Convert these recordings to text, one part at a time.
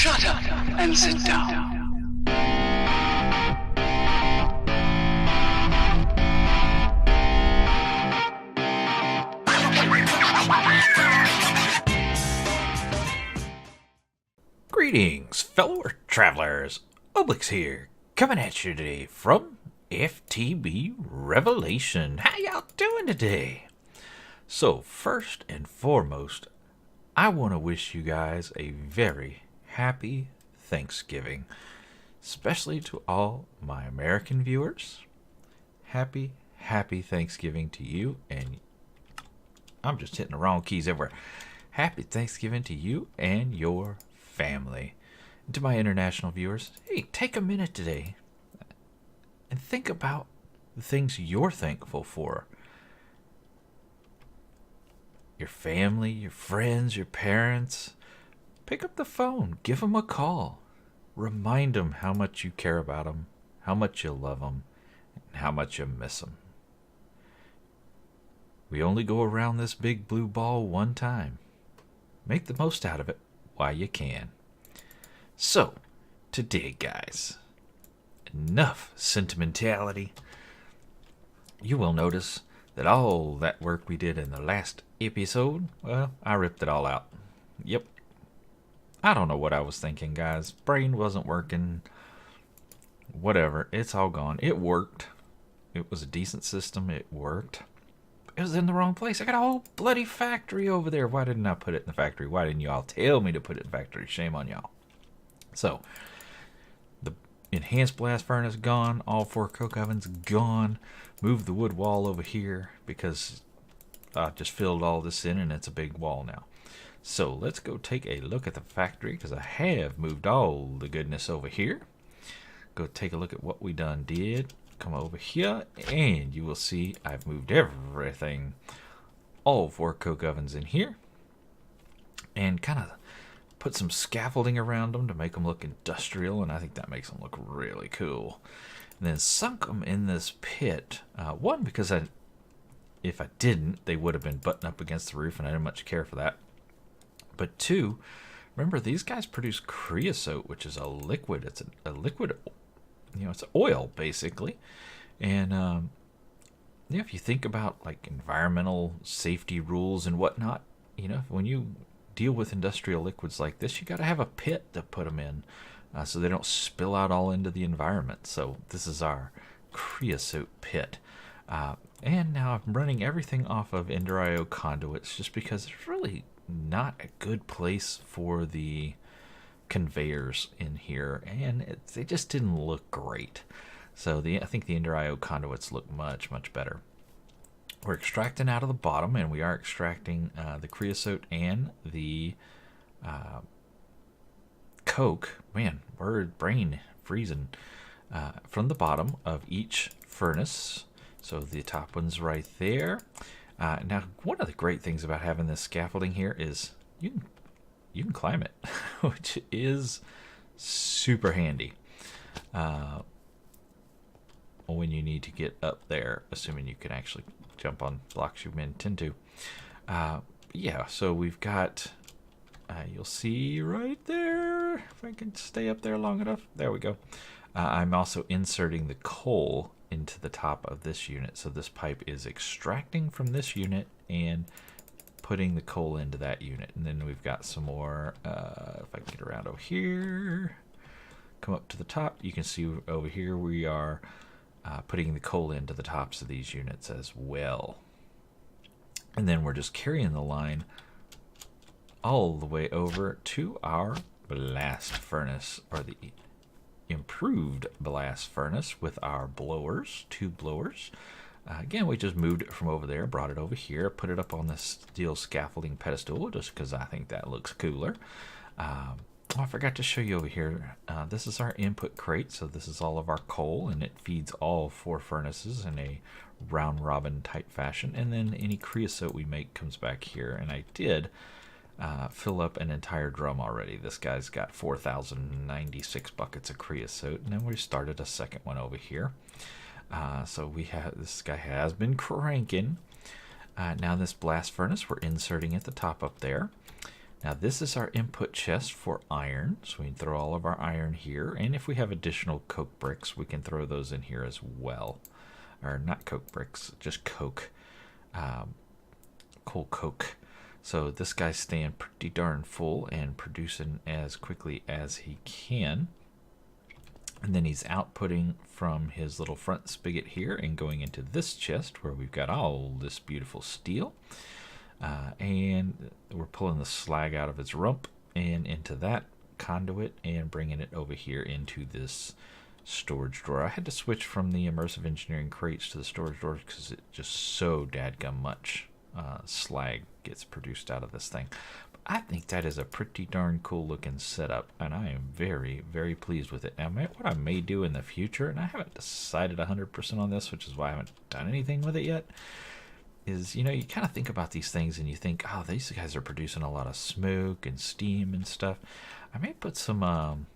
Shut up and sit down. Greetings, fellow travelers. Oblix here, coming at you today from FTB Revelation. How y'all doing today? So, first and foremost, I want to wish you guys a very happy Thanksgiving, especially to all my American viewers. Happy Thanksgiving to you, and I'm just hitting the wrong keys everywhere. Happy Thanksgiving to you and your family. And to my international viewers, hey, take a minute today and think about the things you're thankful for. Your family, your friends, your parents. Pick up the phone, give them a call. Remind them how much you care about them, how much you love them, and how much you miss them. We only go around this big blue ball one time. Make the most out of it while you can. So, today, guys, enough sentimentality. You will notice that all that work we did in the last episode, well, I ripped it all out. Yep. I don't know what I was thinking, guys. Brain wasn't working. Whatever. It's all gone. It worked. It was a decent system. It worked. It was in the wrong place. I got a whole bloody factory over there. Why didn't I put it in the factory? Why didn't y'all tell me to put it in the factory? Shame on y'all. So, the enhanced blast furnace gone. All 4 coke ovens gone. Moved the wood wall over here because I just filled all this in and it's a big wall now. So, let's go take a look at the factory because I have moved all the goodness over here. Go take a look at what we done did. Come over here and you will see I've moved everything, all 4 coke ovens in here, and kind of put some scaffolding around them to make them look industrial, and I think that makes them look really cool. And then sunk them in this pit, one because if I didn't, they would have been buttoned up against the roof and I didn't much care for that. But 2, remember these guys produce creosote, which is a liquid. It's a liquid, it's oil basically. And if you think about like environmental safety rules and whatnot, when you deal with industrial liquids like this, you got to have a pit to put them in so they don't spill out all into the environment. So this is our creosote pit. And now I'm running everything off of Ender.io conduits just because it's really not a good place for the conveyors in here, and they just didn't look great. So I think the Ender.io conduits look much better. We're extracting out of the bottom, and we are extracting the creosote and the coke. Man, brain freezing. From the bottom of each furnace. So the top one's right there. Now, one of the great things about having this scaffolding here is you can climb it, which is super handy when you need to get up there, assuming you can actually jump on blocks you intend to. Yeah, so we've got, you'll see right there, if I can stay up there long enough. There we go. I'm also inserting the coal into the top of this unit. So this pipe is extracting from this unit and putting the coal into that unit. And then we've got some more, if I can get around over here, come up to the top, you can see over here we are putting the coal into the tops of these units as well. And then we're just carrying the line all the way over to our blast furnace, or the improved blast furnace with our blowers, 2 blowers. Again, we just moved it from over there, brought it over here, put it up on this steel scaffolding pedestal just because I think that looks cooler. I forgot to show you over here. This is our input crate, so this is all of our coal, and it feeds all 4 furnaces in a round-robin type fashion. And then any creosote we make comes back here, and I did fill up an entire drum already. This guy's got 4,096 buckets of creosote, and then we started a second one over here. So this guy has been cranking. Now this blast furnace, we're inserting at the top up there. Now this is our input chest for iron, so we can throw all of our iron here, and if we have additional coke bricks, we can throw those in here as well. Or not coke bricks, just coke. Coal coke. So this guy's staying pretty darn full and producing as quickly as he can. And then he's outputting from his little front spigot here and going into this chest where we've got all this beautiful steel. And we're pulling the slag out of its rump and into that conduit and bringing it over here into this storage drawer. I had to switch from the immersive engineering crates to the storage drawers because it's just so dadgum much slag gets produced out of this thing. But I think that is a pretty darn cool looking setup, and I am very, very pleased with it. Now, what I may do in the future, and I haven't decided 100% on this, which is why I haven't done anything with it yet, is, you know, you kind of think about these things and you think, oh, these guys are producing a lot of smoke and steam and stuff. I may put some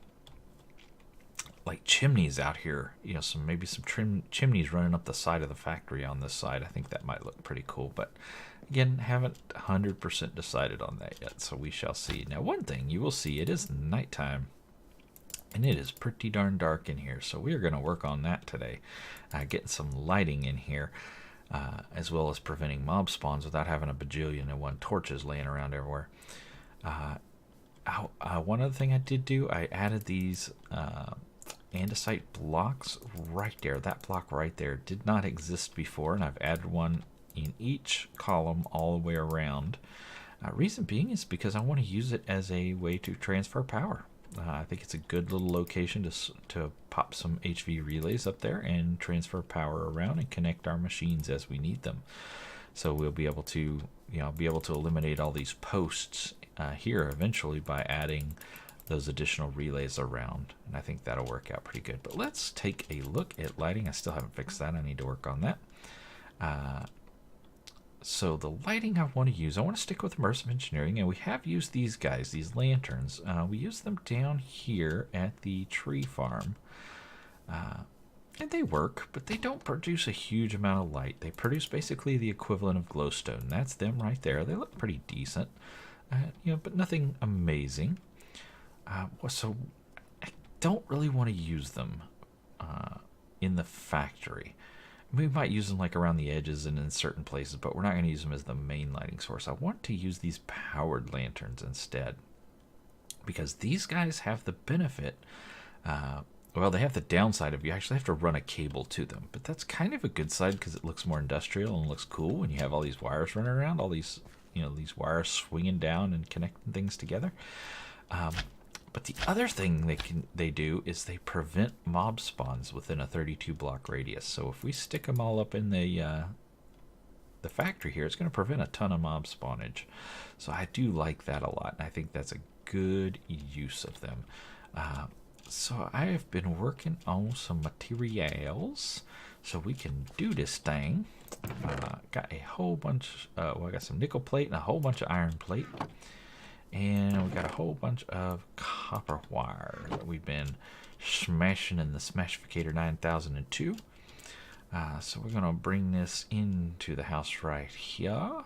like chimneys out here, you know, maybe some chimneys running up the side of the factory on this side. I think that might look pretty cool, but again, haven't 100% decided on that yet, so we shall see. Now, one thing you will see, it is nighttime and it is pretty darn dark in here, so we are going to work on that today, getting some lighting in here. As well as preventing mob spawns without having a bajillion and one torches laying around everywhere. One other thing I did do, I added these andesite blocks right there. That block right there did not exist before, and I've added one in each column all the way around. Reason being is because I want to use it as a way to transfer power. I think it's a good little location to pop some HV relays up there and transfer power around and connect our machines as we need them. So we'll be able to, you know, eliminate all these posts here eventually by adding those additional relays around. And I think that'll work out pretty good. But let's take a look at lighting. I still haven't fixed that. I need to work on that. So the lighting I want to use, I want to stick with immersive engineering, and we have used these guys, these lanterns. We use them down here at the tree farm, and they work, but they don't produce a huge amount of light. They produce basically the equivalent of glowstone. That's them right there. They look pretty decent, you know, but nothing amazing. So I don't really want to use them in the factory. We might use them like around the edges and in certain places, but we're not going to use them as the main lighting source. I want to use these powered lanterns instead, because these guys have the benefit, well, they have the downside of you actually have to run a cable to them, but that's kind of a good side because it looks more industrial and looks cool when you have all these wires running around, all these, you know, these wires swinging down and connecting things together. But the other thing they do is they prevent mob spawns within a 32 block radius. So if we stick them all up in the factory here, it's going to prevent a ton of mob spawnage. So I do like that a lot, and I think that's a good use of them. So I have been working on some materials so we can do this thing. Got a whole bunch, well, I got some nickel plate and a whole bunch of iron plate. And we got a whole bunch of copper wire that we've been smashing in the Smashificator 9002. So we're going to bring this into the house right here,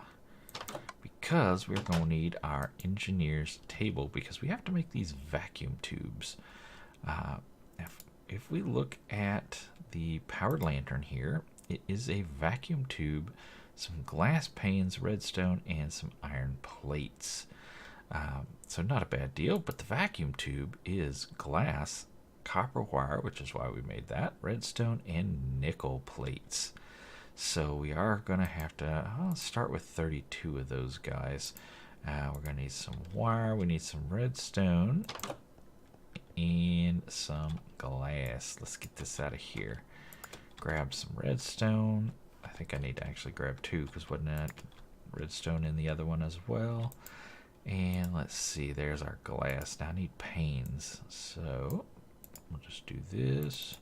because we're going to need our engineer's table, because we have to make these vacuum tubes. If we look at the powered lantern here, it is a vacuum tube, some glass panes, redstone, and some iron plates. So not a bad deal, but the vacuum tube is glass, copper wire, which is why we made that, redstone, and nickel plates. So we are going to have to start with 32 of those guys. We're going to need some wire, we need some redstone, and some glass. Let's get this out of here. Grab some redstone. I think I need to actually grab two, because wasn't that redstone in the other one as well? And let's see, there's our glass. Now I need panes, so we'll just do this,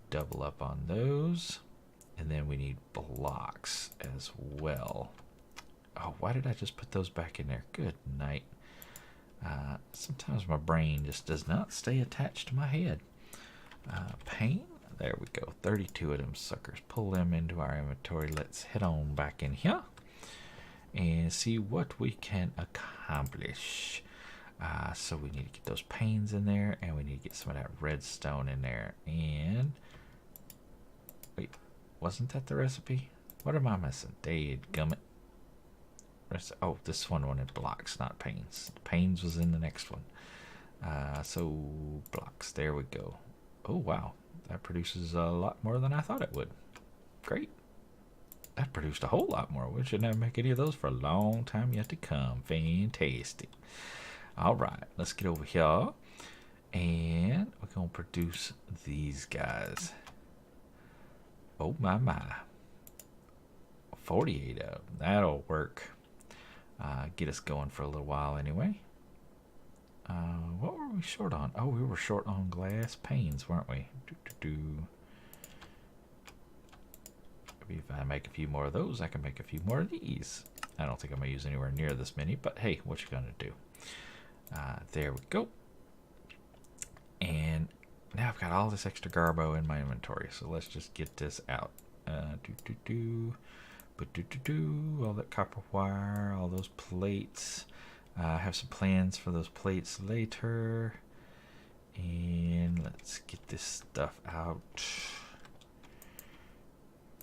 double up on those, and then we need blocks as well. Oh, why did I just put those back in there? Good night. Sometimes my brain just does not stay attached to my head. Pane, there we go, 32 of them suckers. Pull them into our inventory. Let's head on back in here. and see what we can accomplish. So we need to get those panes in there, and we need to get some of that redstone in there. And wait, wasn't that the recipe? What am I missing? Dadgummit. Oh, this one wanted blocks, not panes. Panes was in the next one. So blocks, there we go. Oh wow, that produces a lot more than I thought it would. Great. That produced a whole lot more. We should never make any of those for a long time yet to come. Fantastic. All right, let's get over here, and we're gonna produce these guys. Oh my 48 of them. That'll work. Get us going for a little while anyway. What were we short on? Oh, we were short on glass panes, weren't we? Maybe if I make a few more of those, I can make a few more of these. I don't think I'm gonna use anywhere near this many, but hey, what you gonna do? There we go. And now I've got all this extra garbo in my inventory, so let's just get this out. All that copper wire, all those plates. I have some plans for those plates later. And let's get this stuff out.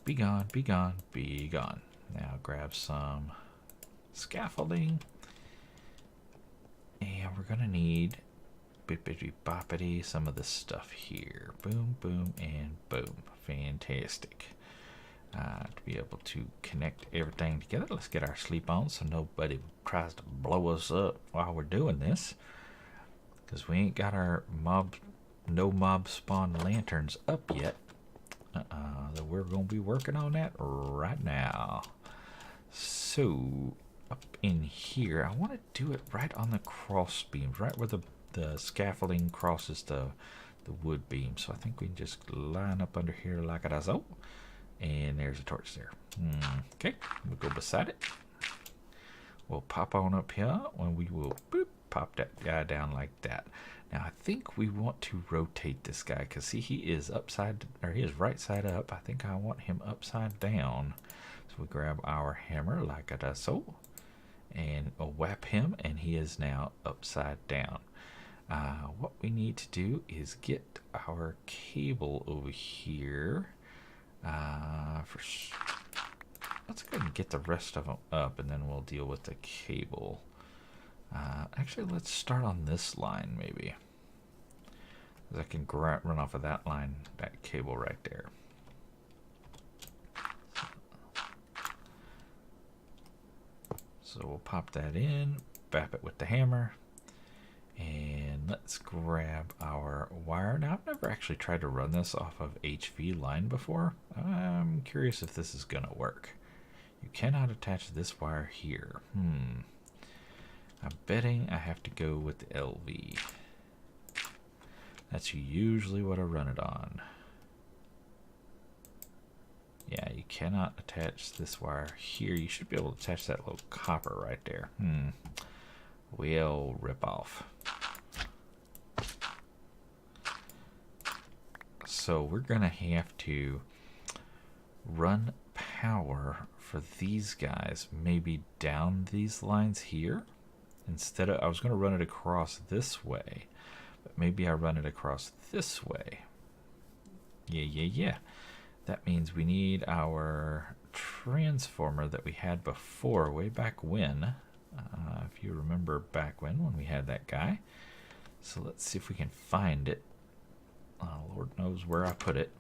Be gone, be gone, be gone. Now grab some scaffolding. And we're gonna need bippity boppity some of this stuff here. Boom, boom, and boom. Fantastic. To be able to connect everything together, let's get our sleep on so nobody tries to blow us up while we're doing this. Because we ain't got our no mob spawn lanterns up yet. We're gonna be working on that right now. So up in here, I want to do it right on the cross beams, right where the scaffolding crosses the wood beam. So I think we can just line up under here like it is. Oh, and there's a torch there. Okay, we'll go beside it. We'll pop on up here when we will boop, pop that guy down like that. Now I think we want to rotate this guy because see, he is right side up. I think I want him upside down. So we grab our hammer like it is so, and whap him, and he is now upside down. What we need to do is get our cable over here. Let's go ahead and get the rest of them up, and then we'll deal with the cable. Actually, let's start on this line maybe. I can run off of that line, that cable right there. So we'll pop that in, bap it with the hammer, and let's grab our wire. Now, I've never actually tried to run this off of HV line before. I'm curious if this is gonna work. You cannot attach this wire here. I'm betting I have to go with the LV. That's usually what I run it on. Yeah, you cannot attach this wire here. You should be able to attach that little copper right there. Well, rip off. So we're gonna have to run power for these guys maybe down these lines here. Instead of, I was gonna run it across this way, but maybe I run it across this way. Yeah. That means we need our transformer that we had before, way back when. If you remember back when we had that guy. So let's see if we can find it. Lord knows where I put it.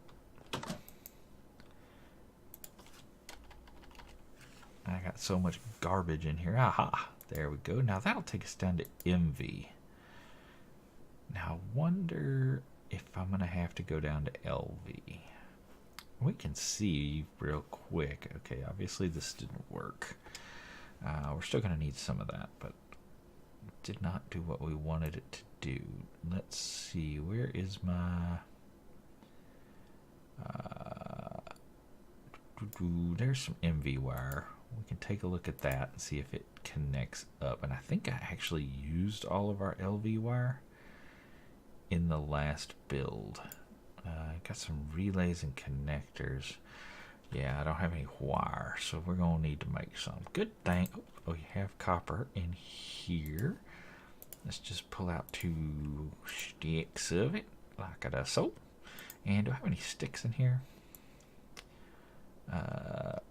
I got so much garbage in here. Aha! There we go. Now that'll take us down to MV. Now I wonder if I'm going to have to go down to LV. We can see real quick. Okay, obviously this didn't work. We're still going to need some of that, but it did not do what we wanted it to do. Let's see. Where is my... there's some MV wire. We can take a look at that and see if it connects up. And I think I actually used all of our LV wire in the last build. Got some relays and connectors. Yeah, I don't have any wire, so we're going to need to make some. Good thing. Oh, you have copper in here. Let's just pull out 2 sticks of it, like I does so. And do I have any sticks in here?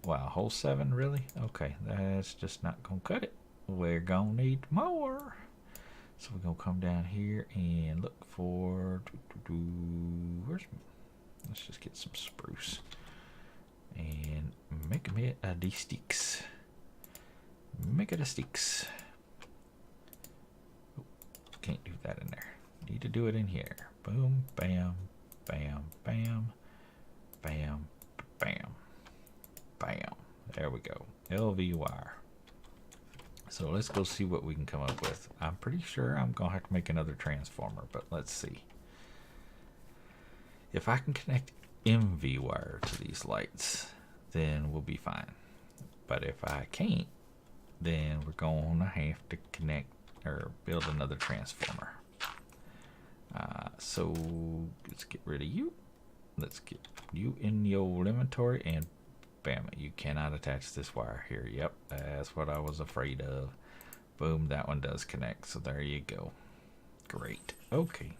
Wow, whole 7, really? Okay, that's just not going to cut it. We're going to need more. So we're going to come down here and look for... Let's just get some spruce. And make me a de sticks. Make it a sticks. Oh, can't do that in there. Need to do it in here. Boom, bam, bam, bam, bam, bam, bam. There we go. LV wire. So let's go see what we can come up with. I'm pretty sure I'm going to have to make another transformer, but let's see. If I can connect MV wire to these lights, then we'll be fine. But if I can't, then we're going to have to connect or build another transformer. So let's get rid of you. Let's get you in your inventory, and bam, you cannot attach this wire here. Yep, that's what I was afraid of. Boom, that one does connect, so there you go. Great. Okay.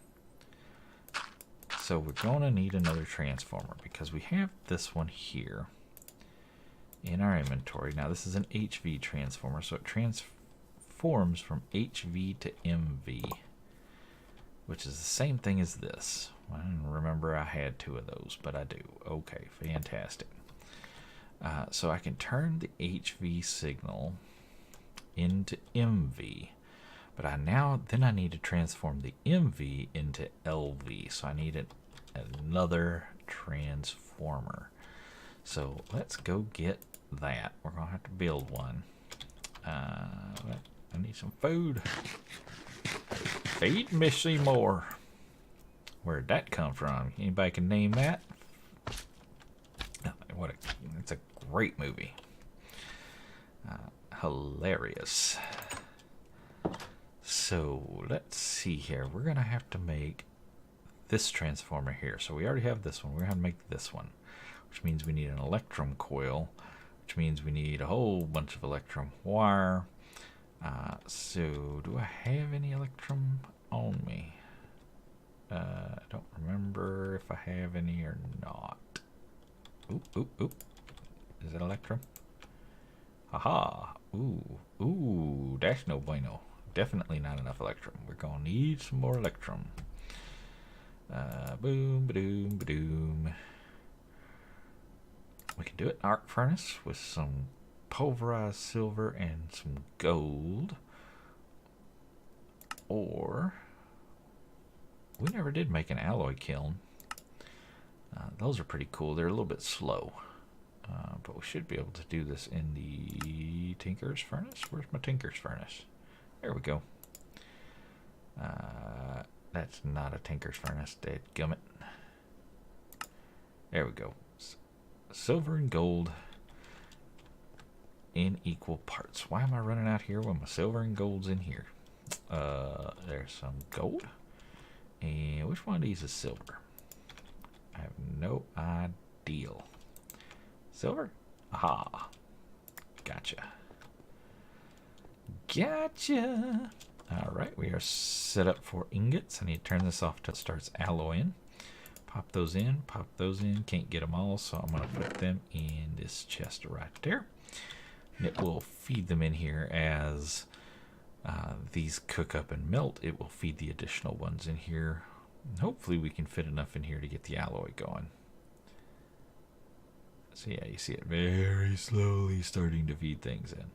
So we're going to need another transformer because we have this one here in our inventory. Now this is an HV transformer, so it transforms from HV to MV, which is the same thing as this. I don't remember I had 2 of those, but I do. Okay, fantastic. So I can turn the HV signal into MV, but then I need to transform the MV into LV, so I need another transformer. So let's go get that. We're gonna have to build one. I need some food. Feed me some more. Where'd that come from? Anybody can name that? It's a great movie. Hilarious. So let's see here. We're gonna have to make this transformer here. So we already have this one. We're gonna have to make this one, which means we need an electrum coil, which means we need a whole bunch of electrum wire. So do I have any electrum on me? I don't remember if I have any or not. Oop, oop, oop. Is it electrum? Haha. Ooh, that's no bueno. Definitely not enough electrum. We're gonna need some more electrum. Boom, ba-doom, ba-doom. We can do it in arc furnace with some pulverized silver and some gold. Or we never did make an alloy kiln. Those are pretty cool. They're a little bit slow. But we should be able to do this in the Tinker's Furnace. Where's my Tinker's Furnace? There we go. That's not a Tinker's Furnace. Dadgummit. There we go. Silver and gold in equal parts. Why am I running out here when my silver and gold's in here? There's some gold. And which one of these is silver? I have no idea. Silver? Aha. Gotcha. Gotcha. Alright, we are set up for ingots. I need to turn this off till it starts alloying. Pop those in, pop those in. Can't get them all, so I'm going to put them in this chest right there. And it will feed them in here as these cook up and melt. It will feed the additional ones in here. And hopefully we can fit enough in here to get the alloy going. So yeah, you see it very slowly starting to feed things in.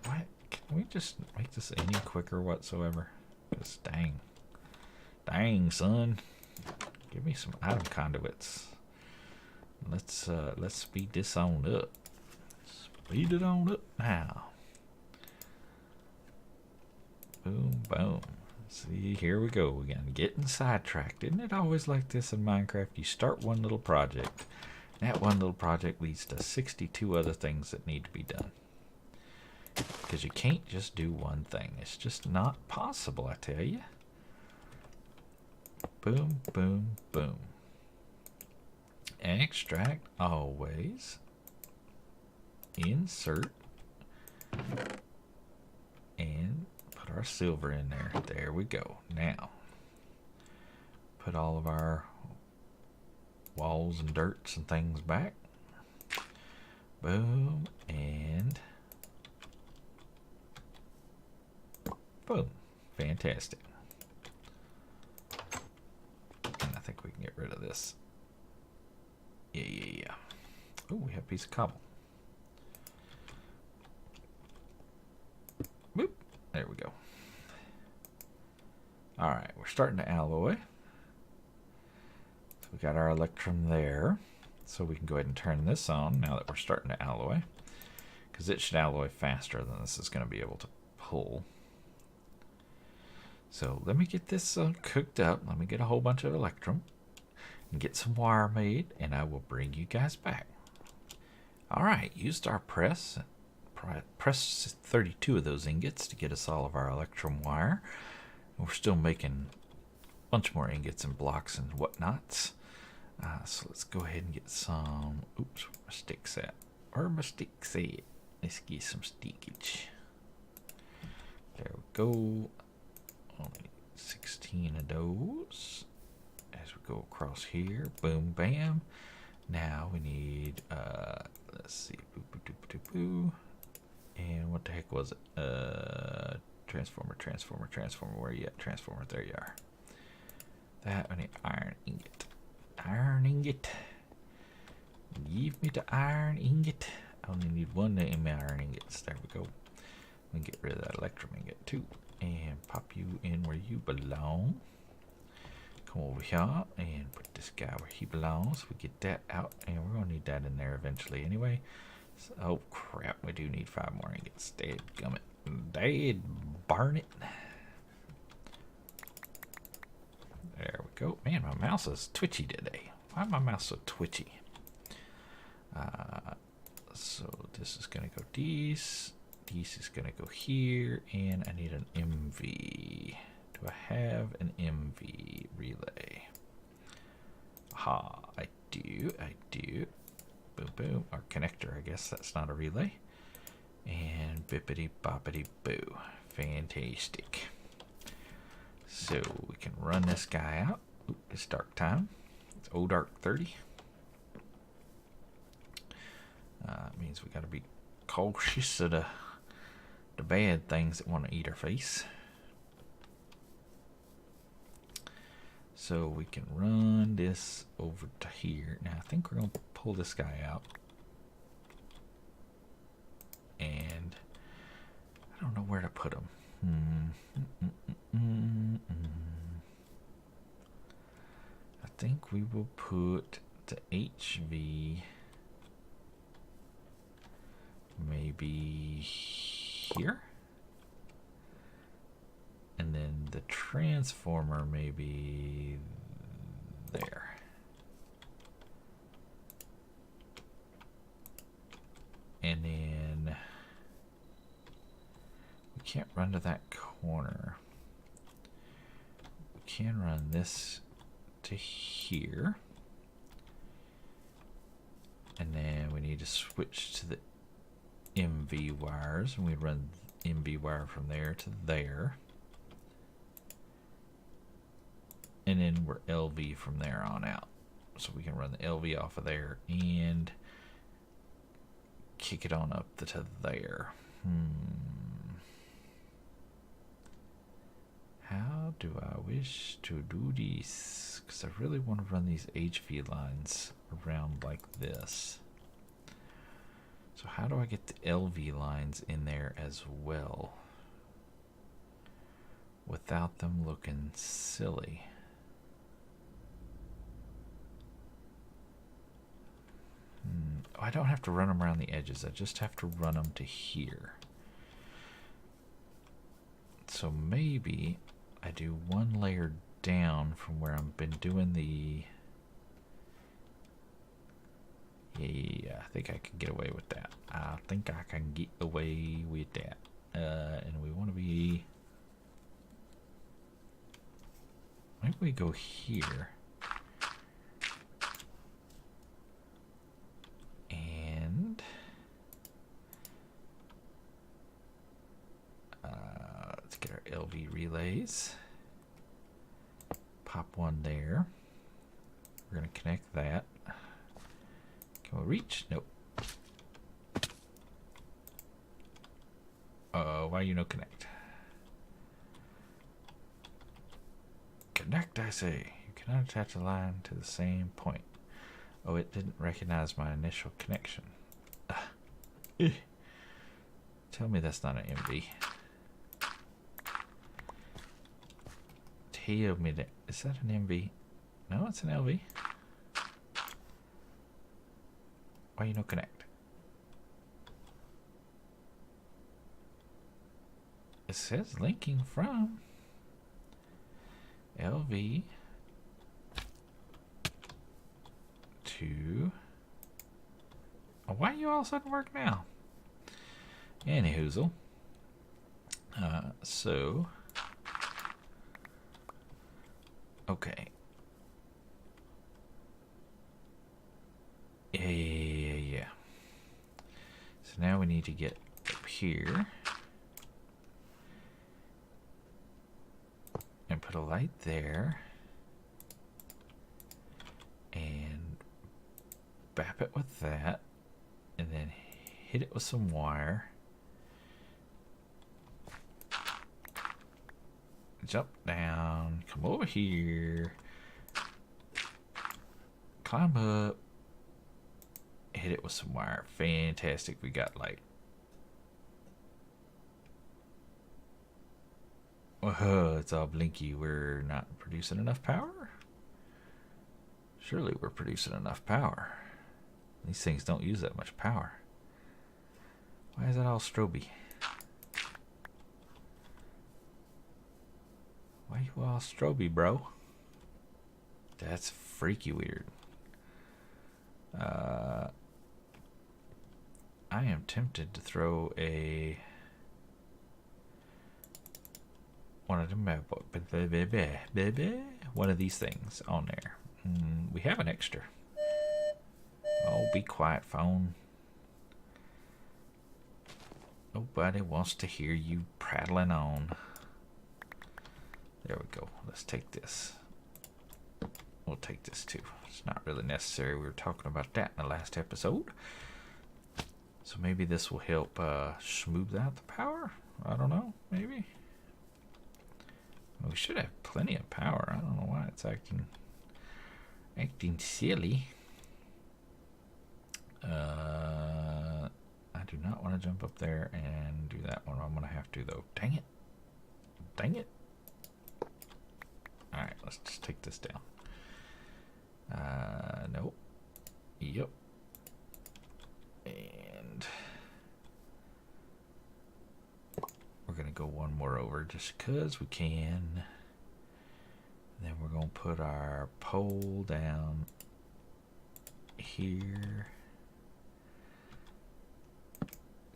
What? Can we just make this any quicker whatsoever? Just dang. Dang, son. Give me some item conduits. Let's speed this on up. Speed it on up now. Boom, boom. See, here we go again. Getting sidetracked. Isn't it always like this in Minecraft? You start one little project. That one little project leads to 62 other things that need to be done. Because you can't just do one thing. It's just not possible, I tell you. Boom, boom, boom. extract always, insert, and put our silver in there. There we go. Now, put all of our walls and dirts and things back. Boom, and boom. Fantastic. And I think we can get rid of this. Yeah. Oh, we have a piece of cobble. Boop. There we go. Alright, we're starting to alloy. So we got our electrum there. So we can go ahead and turn this on now that we're starting to alloy. Because it should alloy faster than this is going to be able to pull. So let me get this cooked up. Let me get a whole bunch of electrum and get some wire made, and I will bring you guys back. Alright, used our press 32 of those ingots to get us all of our electrum wire. We're still making a bunch more ingots and blocks and whatnots. So let's go ahead and get some. Oops, where my sticks at? Where my sticks at? Let's get some stickage. There we go. Only 16 of those. As we go across here, boom, bam. Now we need, let's see, boo. And what the heck was it? Transformer. Where are you at? Transformer, there you are. That, I need iron ingot. Iron ingot. Give me the iron ingot. I only need one of my iron ingots. There we go. We can get rid of that electrum ingot too. And pop you in where you belong. Come over here and put this guy where he belongs. We get that out, and we're gonna need that in there eventually anyway. So, oh crap, we do need 5 more ingots. Dadgummit. Dad burn it. There we go. Man, my mouse is twitchy today. Why is my mouse so twitchy? So this is gonna go these. This is gonna go here, and I need an MV. Do I have an MV relay? Aha, I do. Boom, boom. Our connector, I guess that's not a relay. And bippity boppity boo. Fantastic. So we can run this guy out. Oop, it's dark time. It's dark 30. Means we gotta be cautious of the bad things that want to eat our face. So we can run this over to here. Now I think we're going to pull this guy out. And I don't know where to put him. I think we will put the HV maybe here. And then the transformer maybe there. And then we can't run to that corner. We can run this to here. And then we need to switch to the MV wires, and we run MV wire from there to there. And then we're LV from there on out. So we can run the LV off of there and kick it on up to there. How do I wish to do this? Because I really want to run these HV lines around like this. So how do I get the LV lines in there as well without them looking silly? I don't have to run them around the edges. I just have to run them to here. So maybe I do one layer down from where I've been doing the... Yeah, I think I can get away with that. I think I can get away with that. And we want to be... Maybe we go here. is pop one there. We're going to connect that. Can we reach? Nope. Why you no connect? Connect, I say. You cannot attach a line to the same point. Oh, it didn't recognize my initial connection. Tell me that's not an MV. Tell me that. Is that an MV? No, it's an LV. Why you no connect? It says linking from LV to. Oh, why you all of a sudden work now? Anyhoozle. So. Okay. Yeah. So now we need to get up here and put a light there and bap it with that and then hit it with some wire. Jump down, come over here, climb up, hit it with some wire. Fantastic. We got light. Oh, it's all blinky. We're not producing enough power? Surely we're producing enough power. These things don't use that much power. Why is that all stroby? Why you all stroby, bro? That's freaky weird. I am tempted to throw one of these things on there. We have an extra. Oh, be quiet, phone. Nobody wants to hear you prattling on. There we go. Let's take this. We'll take this too. It's not really necessary. We were talking about that in the last episode. So maybe this will help smooth out the power. I don't know. Maybe. We should have plenty of power. I don't know why it's acting silly. I do not want to jump up there and do that one. I'm going to have to though. Dang it. Dang it. Alright, let's just take this down. Nope. Yep. And we're going to go one more over just because we can. And then we're going to put our pole down here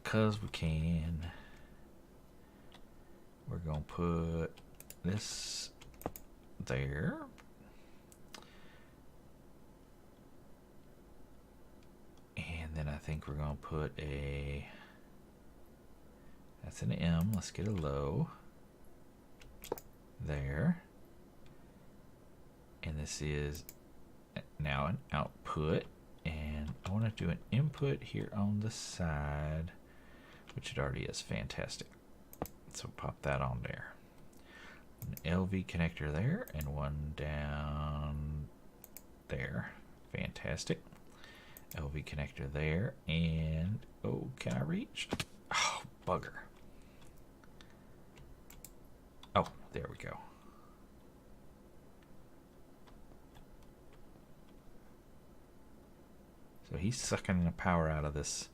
because we can. We're going to put this there. And then I think we're going to put that's an M. Let's get a low there. And this is now an output. And I want to do an input here on the side, which it already is. Fantastic. So pop that on there. An LV connector there and one down there. Fantastic. LV connector there and oh, can I reach? Oh, bugger. Oh, there we go. So he's sucking the power out of this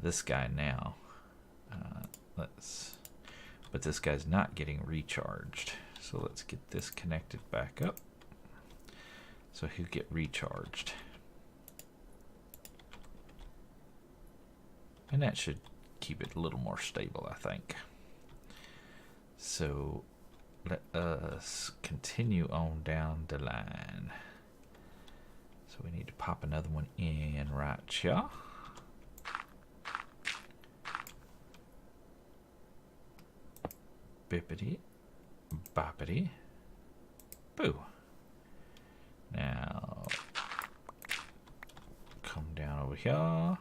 this guy now. But this guy's not getting recharged. So let's get this connected back up. So he'll get recharged. And that should keep it a little more stable, I think. So let us continue on down the line. So we need to pop another one in right here. Bippity. Boppity. Boo. Now, come down over here.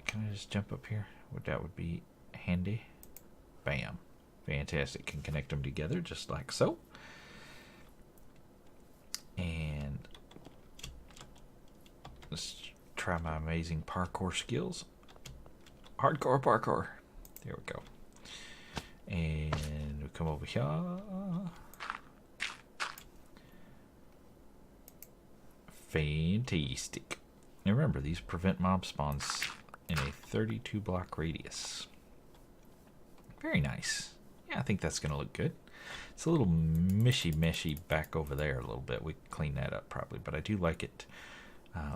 Can I just jump up here? That would be handy. Bam. Fantastic. Can connect them together just like so. And let's try my amazing parkour skills. Hardcore parkour. There we go. And we come over here. Fantastic. Now remember, these prevent mob spawns in a 32 block radius. Very nice. Yeah, I think that's going to look good. It's a little meshy back over there a little bit. We can clean that up probably, but I do like it.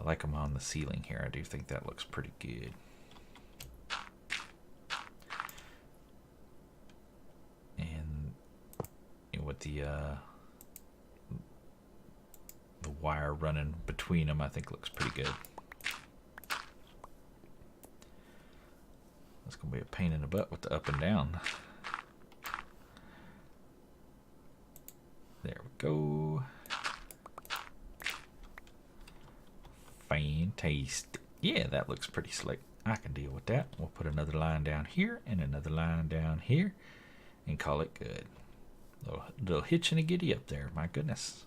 Like them on the ceiling here. I do think that looks pretty good. And with the wire running between them, I think looks pretty good. That's going to be a pain in the butt with the up and down. There we go. Fantastic. Yeah, that looks pretty slick. I can deal with that. We'll put another line down here and another line down here and call it good. Little hitch and a giddy up there. My goodness.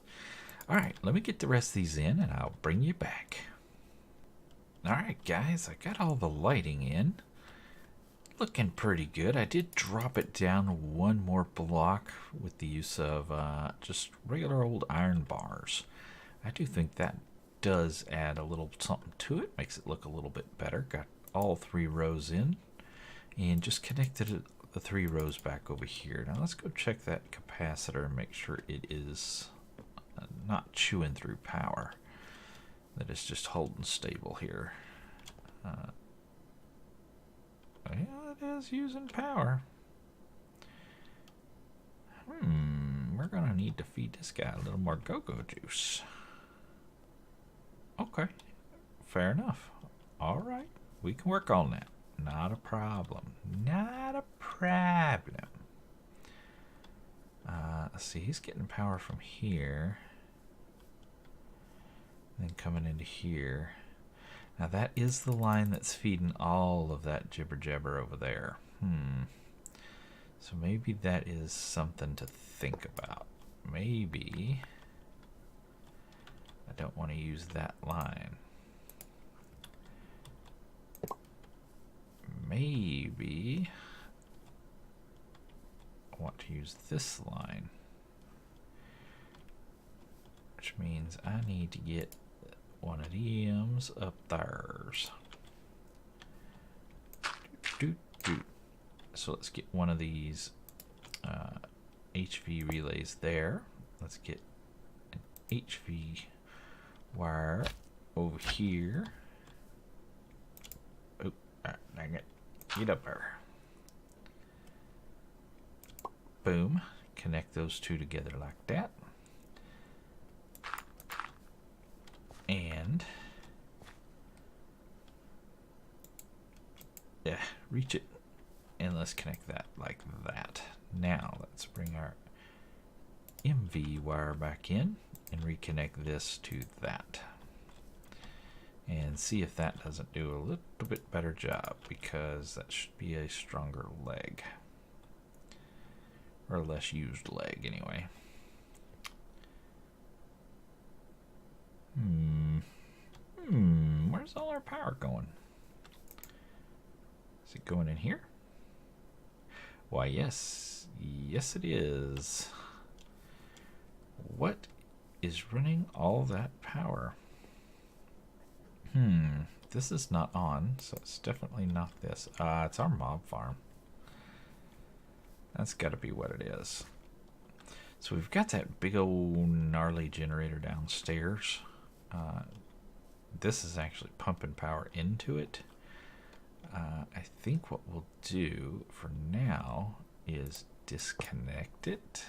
All right, let me get the rest of these in and I'll bring you back. All right, guys, I got all the lighting in. Looking pretty good. I did drop it down one more block with the use of just regular old iron bars. I do think that does add a little something to it. Makes it look a little bit better. Got all 3 rows in and just connected the 3 rows back over here. Now let's go check that capacitor and make sure it is not chewing through power. That it's just holding stable here. Yeah, it is using power. We're gonna need to feed this guy a little more go-go juice. Okay, fair enough. All right, we can work on that. Not a problem. Not a problem. Let's see, he's getting power from here. And then coming into here. Now that is the line that's feeding all of that jibber jabber over there. So maybe that is something to think about. Maybe I don't want to use that line. Maybe I want to use this line, which means I need to get one of them's up theirs. So let's get one of these HV relays there. Let's get an HV wire over here. Oh, dang it. Get up there. Boom. Connect those 2 together like that. And yeah, reach it, and let's connect that like that. Now let's bring our MV wire back in and reconnect this to that, and see if that doesn't do a little bit better job, because that should be a stronger leg, or a less used leg anyway. Where's all our power going? Is it going in here? Why, yes. Yes, it is. What is running all that power? This is not on, so it's definitely not this. It's our mob farm. That's got to be what it is. So we've got that big old gnarly generator downstairs. This is actually pumping power into it. I think what we'll do for now is disconnect it.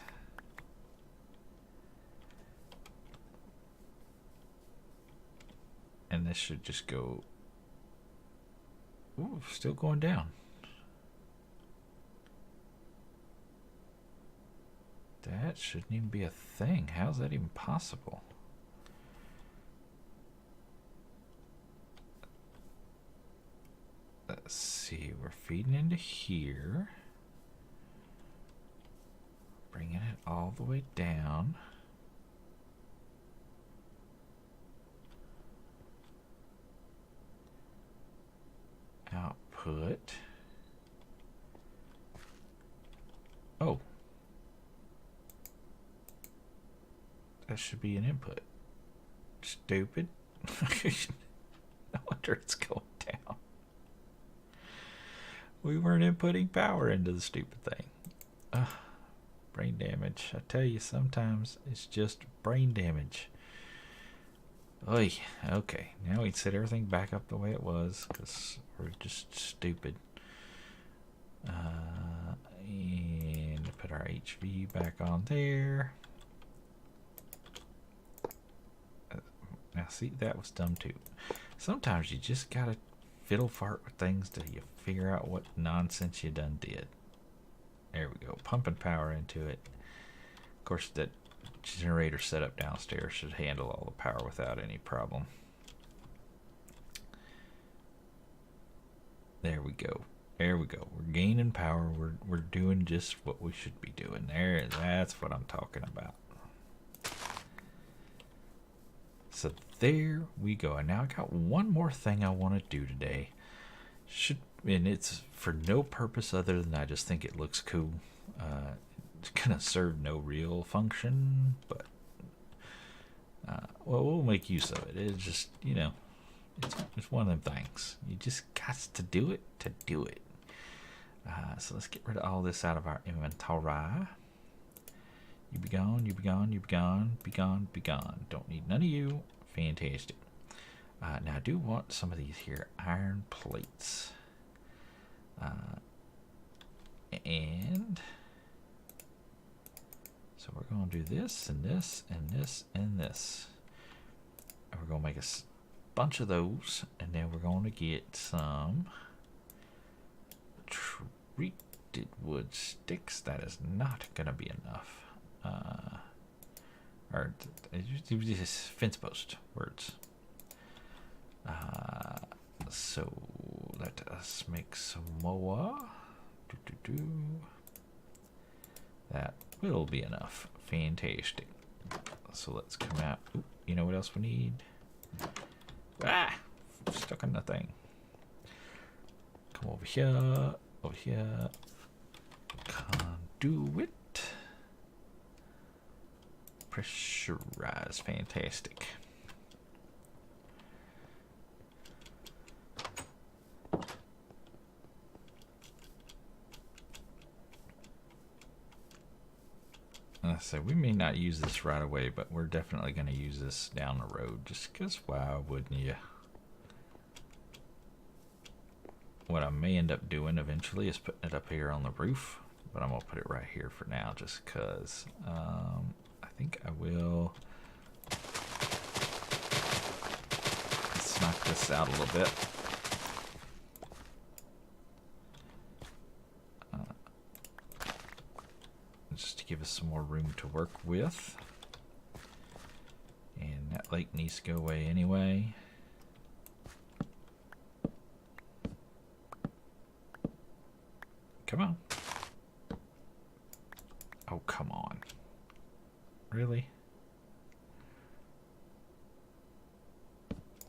And this should just go... Ooh, still going down. That shouldn't even be a thing. How's that even possible? Let's see. We're feeding into here. Bringing it all the way down. Output. Oh. That should be an input. Stupid. No wonder it's going down. We weren't inputting power into the stupid thing. Brain damage. I tell you, sometimes it's just brain damage. Oy. Okay, now we can set everything back up the way it was because we're just stupid. And put our HV back on there. Now see, that was dumb too. Sometimes you just gotta fiddle fart with things till you figure out what nonsense you done did. There we go, pumping power into it. Of course, that generator setup downstairs should handle all the power without any problem. There we go. There we go. We're gaining power. We're doing just what we should be doing. That's what I'm talking about. So there we go. And now I got one more thing I want to do today. And it's for no purpose other than I just think it looks cool. It's gonna serve no real function, but well, we'll make use of it. It's just, you know, it's one of them things. You just got to do it to do it. So let's get rid of all this out of our inventory. You be gone, you be gone, you be gone, be gone, be gone. Don't need none of you. Fantastic. Now I do want some of these here iron plates. And so we're going to do this and this and this and this. And we're going to make a bunch of those, and then we're going to get some treated wood sticks. That is not going to be enough. Or just fence post words. So let us make some more. That will be enough. Fantastic. So let's come out. Ooh, you know what else we need? Stuck on the thing. Come over here. Over here. Conduit. Pressurize. Fantastic. So we may not use this right away, but we're definitely going to use this down the road, just because why wouldn't you? What I may end up doing eventually is putting it up here on the roof, but I'm going to put it right here for now just because I think I will. Let's knock this out a little bit. Just to give us some more room to work with. And that lake needs to go away anyway. Come on. Oh, come on. Really?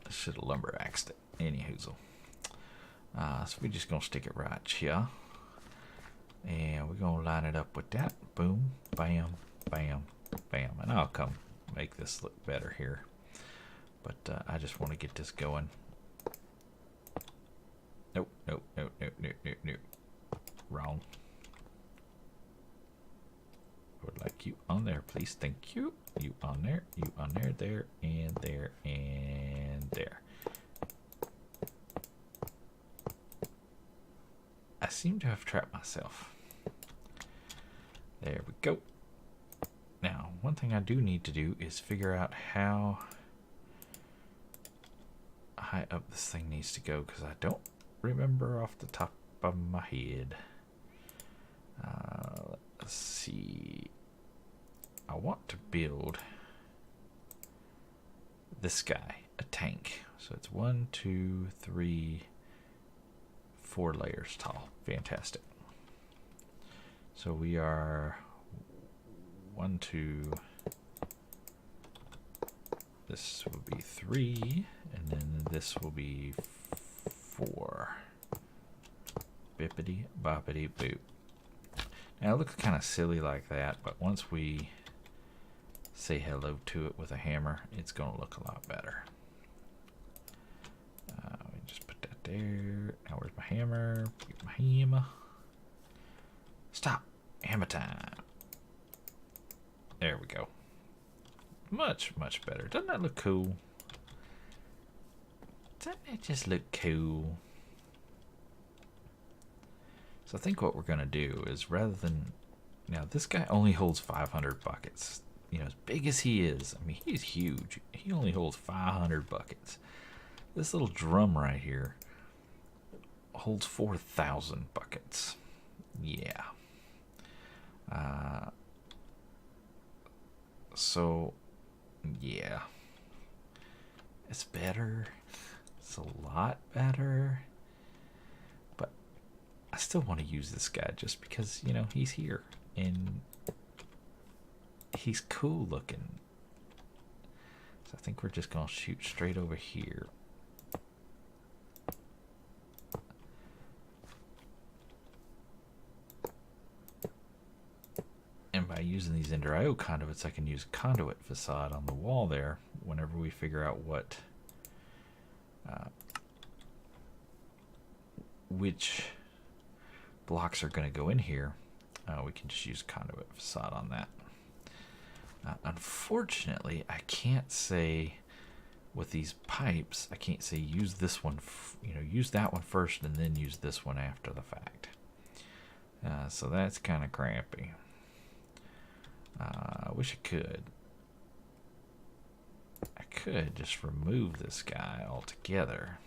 I should have lumber axed it. Anyhoozle. So we're just going to stick it right here. And we're going to line it up with that. Boom, bam, bam, bam. And I'll come make this look better here. But I just want to get this going. Nope, nope, nope, nope, nope, nope, nope. Wrong. I would like you on there, please. Thank you. You on there, you on there, there, and there, and there. I seem to have trapped myself. There we go. Now, one thing I do need to do is figure out how high up this thing needs to go, because I don't remember off the top of my head. Let's see. I want to build this guy a tank. So it's 1, 2, 3, 4 layers tall. Fantastic. So we are 1, 2. This will be 3, and then this will be 4. Bippity boppity boop. Now it looks kind of silly like that, but once we say hello to it with a hammer, it's going to look a lot better. We just put that there. Now where's my hammer? Get my hammer. Stop. Hammer time. There we go. Much, much better. Doesn't that look cool? Doesn't it just look cool? So I think what we're going to do is, rather than... Now, this guy only holds 500 buckets. You know, as big as he is, I mean, he's huge. He only holds 500 buckets. This little drum right here holds 4,000 buckets. Yeah. So, yeah. It's better. It's a lot better. But I still want to use this guy just because, you know, he's here. And he's cool looking. So I think we're just going to shoot straight over here. And by using these Ender IO conduits, I can use a conduit facade on the wall there whenever we figure out what which blocks are going to go in here. We can just use conduit facade on that. Unfortunately, I can't say with these pipes, I can't say use this one, use that one first and then use this one after the fact. So that's kind of crappy. I wish I could. I could just remove this guy altogether.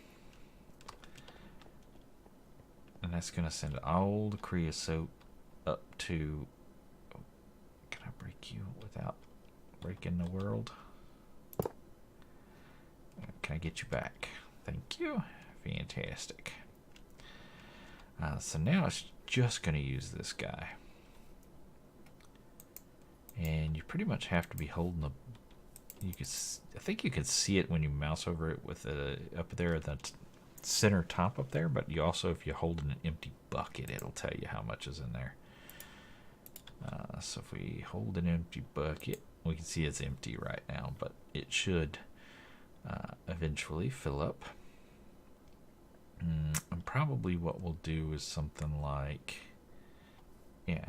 And that's going to send all the creosote up to... Can I break you without breaking the world? Can I get you back? Thank you. Fantastic. So now it's just going to use this guy. And you pretty much have to be holding the... I think you can see it when you mouse over it with up there at the center top up there, but you also, if you hold an empty bucket, it'll tell you how much is in there. So if we hold an empty bucket, we can see it's empty right now, but it should eventually fill up. And probably what we'll do is something like, yeah,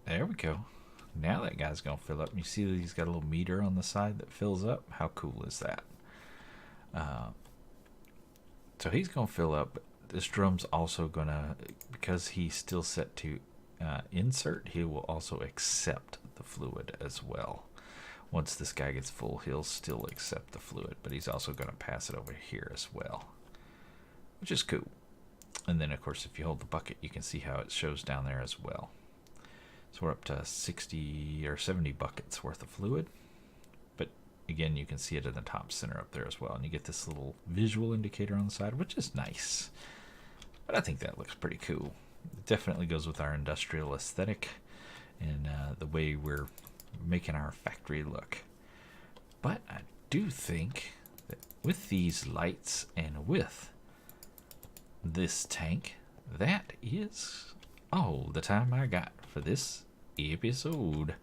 there we go. Now that guy's going to fill up. You see that he's got a little meter on the side that fills up? How cool is that? So he's going to fill up. This drum's also going to, because he's still set to insert, he will also accept the fluid as well. Once this guy gets full, he'll still accept the fluid, but he's also going to pass it over here as well, which is cool. And then, of course, if you hold the bucket, you can see how it shows down there as well. So we're up to 60 or 70 buckets worth of fluid. But again, you can see it in the top center up there as well. And you get this little visual indicator on the side, which is nice. But I think that looks pretty cool. It definitely goes with our industrial aesthetic and the way we're making our factory look. But I do think that with these lights and with this tank, that is all the time I got for this episode.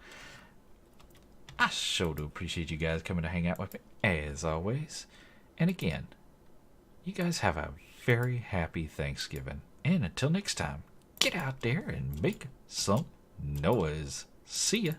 I sure do appreciate you guys coming to hang out with me, as always. And again, you guys have a very happy Thanksgiving. And until next time, get out there and make some noise. See ya.